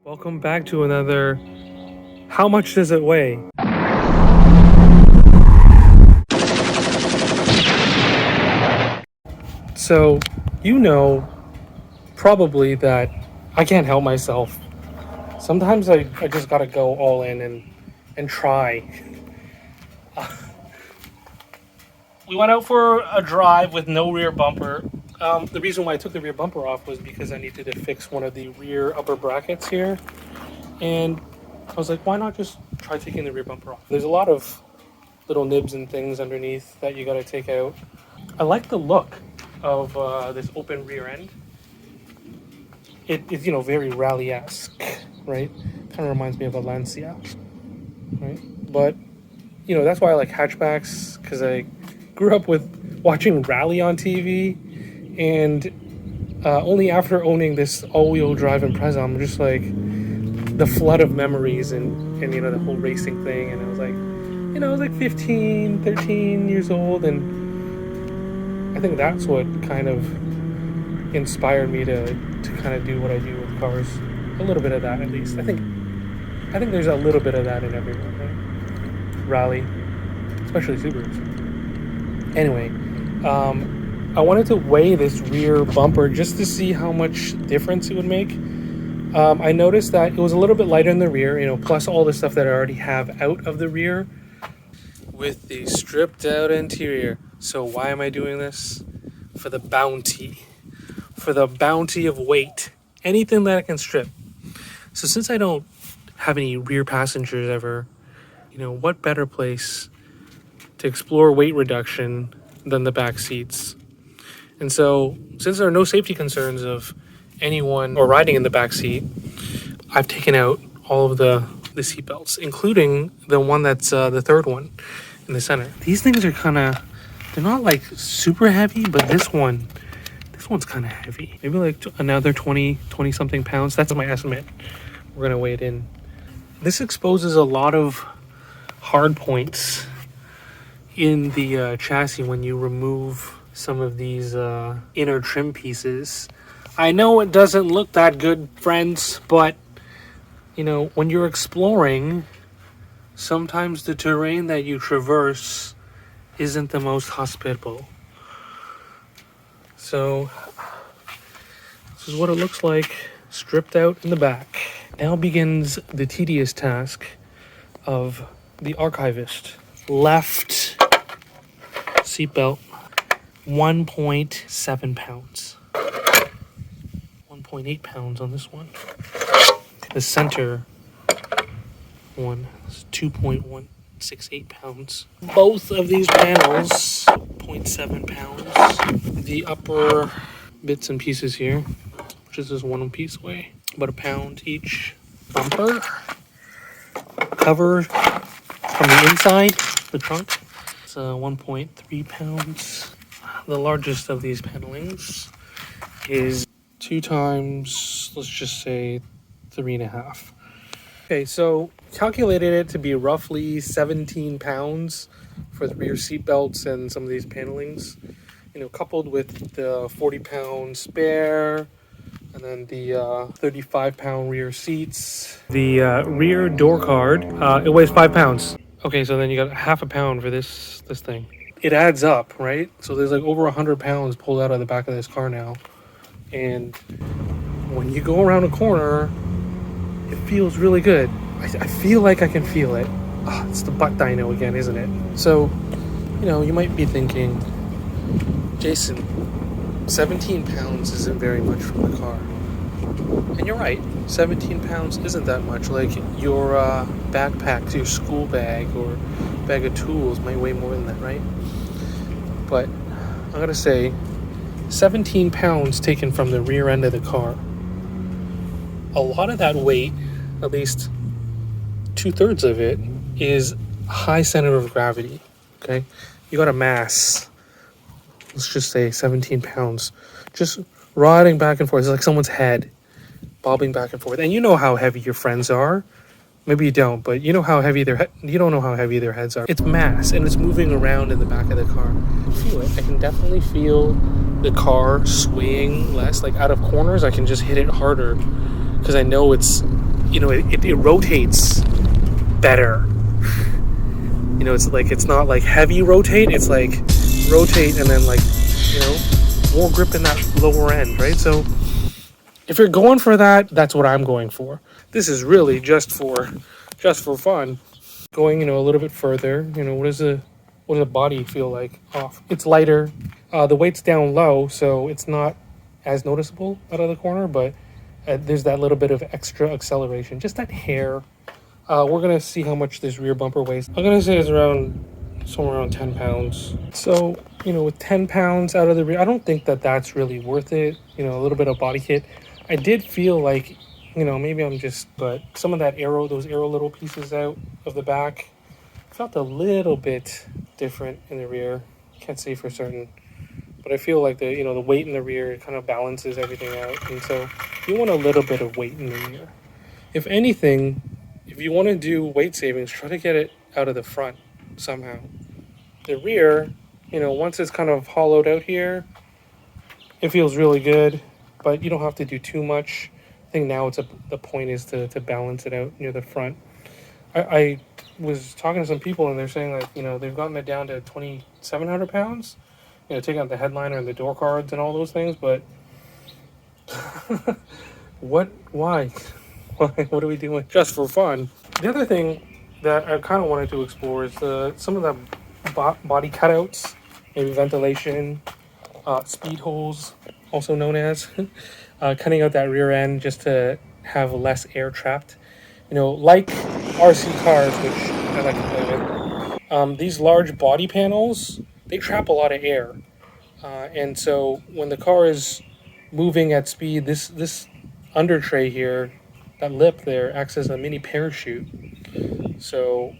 Welcome back to another How Much Does It Weigh? So, you know probably that I can't help myself. Sometimes I just gotta go all in and try. We went out for a drive with no rear bumper. The reason why I took the rear bumper off was because I needed to fix one of the rear upper brackets here. And I was like, why not just try taking the rear bumper off? There's a lot of little nibs and things underneath that you got to take out. I like the look of this open rear end. It's, very rally-esque, right? Kind of reminds me of a Lancia, right? But, that's why I like hatchbacks, because I grew up with watching rally on TV, and only after owning this all-wheel drive Impreza, I'm just like, the flood of memories and the whole racing thing. And I was like, I was like 15, 13 years old, and I think that's what kind of inspired me to kind of do what I do with cars. A little bit of that, at least. I think there's a little bit of that in everyone, right? Rally, especially Subarus. Anyway, I wanted to weigh this rear bumper just to see how much difference it would make. I noticed that it was a little bit lighter in the rear, plus all the stuff that I already have out of the rear with the stripped out interior. So why am I doing this? For the bounty. For the bounty of weight. Anything that I can strip. So since I don't have any rear passengers ever, what better place to explore weight reduction than the back seats? And so since there are no safety concerns of anyone or riding in the back seat, I've taken out all of the seat belts, including the one that's the third one in the center. These things are they're not like super heavy, but this one's kind of heavy. Maybe like another 20 something pounds. That's my estimate. We're gonna weigh it in. This exposes a lot of hard points in the chassis when you remove some of these inner trim pieces. I know it doesn't look that good, friends, but when you're exploring, sometimes the terrain that you traverse isn't the most hospitable. So this is what it looks like stripped out in the back. Now begins the tedious task of the archivist. Left seatbelt, 1.7 pounds. 1.8 pounds on this one. The center one is 2.168 pounds. Both of these panels, 0.7 pounds. The upper bits and pieces here, which is just one piece away, about a pound each. Bumper, cover from the inside, the trunk, it's 1.3 pounds. The largest of these panelings is 2 times, let's just say 3.5. Okay, so calculated it to be roughly 17 pounds for the rear seat belts and some of these panelings, coupled with the 40-pound spare and then the 35-pound rear seats. The rear door card, it weighs 5 pounds. Okay, so then you got half a pound for this thing. It adds up, right? So there's like over 100 pounds pulled out of the back of this car now. And when you go around a corner, it feels really good. I feel like I can feel it. Oh, it's the butt dyno again, isn't it? So, you might be thinking, Jason, 17 pounds isn't very much from the car. And you're right, 17 pounds isn't that much. Like your backpack, your school bag, or bag of tools might weigh more than that, right? But I'm gonna say 17 pounds taken from the rear end of the car. A lot of that weight, at least 2/3 of it, is high center of gravity. Okay, you got a mass, let's just say 17 pounds, just riding back and forth. It's like someone's head bobbing back and forth. And you know how heavy your friends are. Maybe you don't, but you know how heavy you don't know how heavy their heads are. It's mass, and it's moving around in the back of the car. I feel it. I can definitely feel the car swaying less. Like out of corners, I can just hit it harder because I know it's you know, it rotates better. You know, it's not like heavy rotate, it's like rotate and then like, you know, more grip in that lower end, right? So if you're going for that, that's what I'm going for. This is really just for fun. Going, you know, a little bit further, you know, what does the body feel like off? It's lighter. The weight's down low, so it's not as noticeable out of the corner, but there's that little bit of extra acceleration, just that hair. We're gonna see how much this rear bumper weighs. I'm gonna say it's somewhere around 10 pounds. So, you know, with 10 pounds out of the rear, I don't think that that's really worth it. You know, a little bit of body kit. I did feel like, you know, maybe I'm just, but some of that those aero little pieces out of the back felt a little bit different in the rear. Can't say for certain, but I feel like the, you know, the weight in the rear kind of balances everything out. And so you want a little bit of weight in the rear. If anything, if you want to do weight savings, try to get it out of the front somehow. The rear, you know, once it's kind of hollowed out here, it feels really good, but you don't have to do too much. I think now the point is to balance it out near the front. I was talking to some people and they're saying that, you know, they've gotten it down to 2,700 pounds, you know, taking out the headliner and the door cards and all those things, but why? What are we doing? Just for fun. The other thing that I kind of wanted to explore is some of the body cutouts, maybe ventilation, speed holes, also known as, cutting out that rear end just to have less air trapped. You know, like RC cars, which I like to play with, these large body panels, they trap a lot of air. And so when the car is moving at speed, this under tray here, that lip there, acts as a mini parachute. So,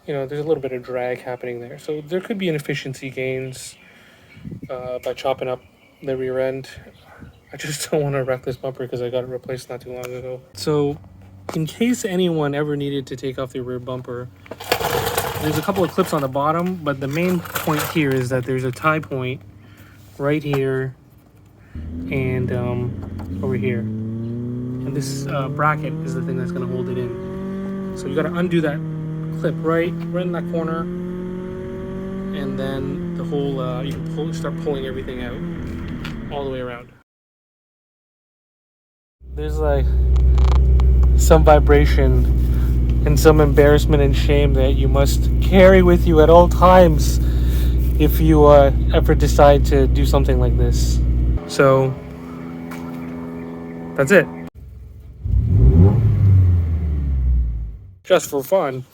you know, there's a little bit of drag happening there. So there could be inefficiency gains by chopping up the rear end. I just don't want to wreck this bumper because I got it replaced not too long ago. So in case anyone ever needed to take off the rear bumper, there's a couple of clips on the bottom, but the main point here is that there's a tie point right here and over here. And this bracket is the thing that's going to hold it in. So you got to undo that clip right in that corner, and then the whole you can start pulling everything out all the way around. There's like some vibration and some embarrassment and shame that you must carry with you at all times if you ever decide to do something like this. So that's it. Just for fun.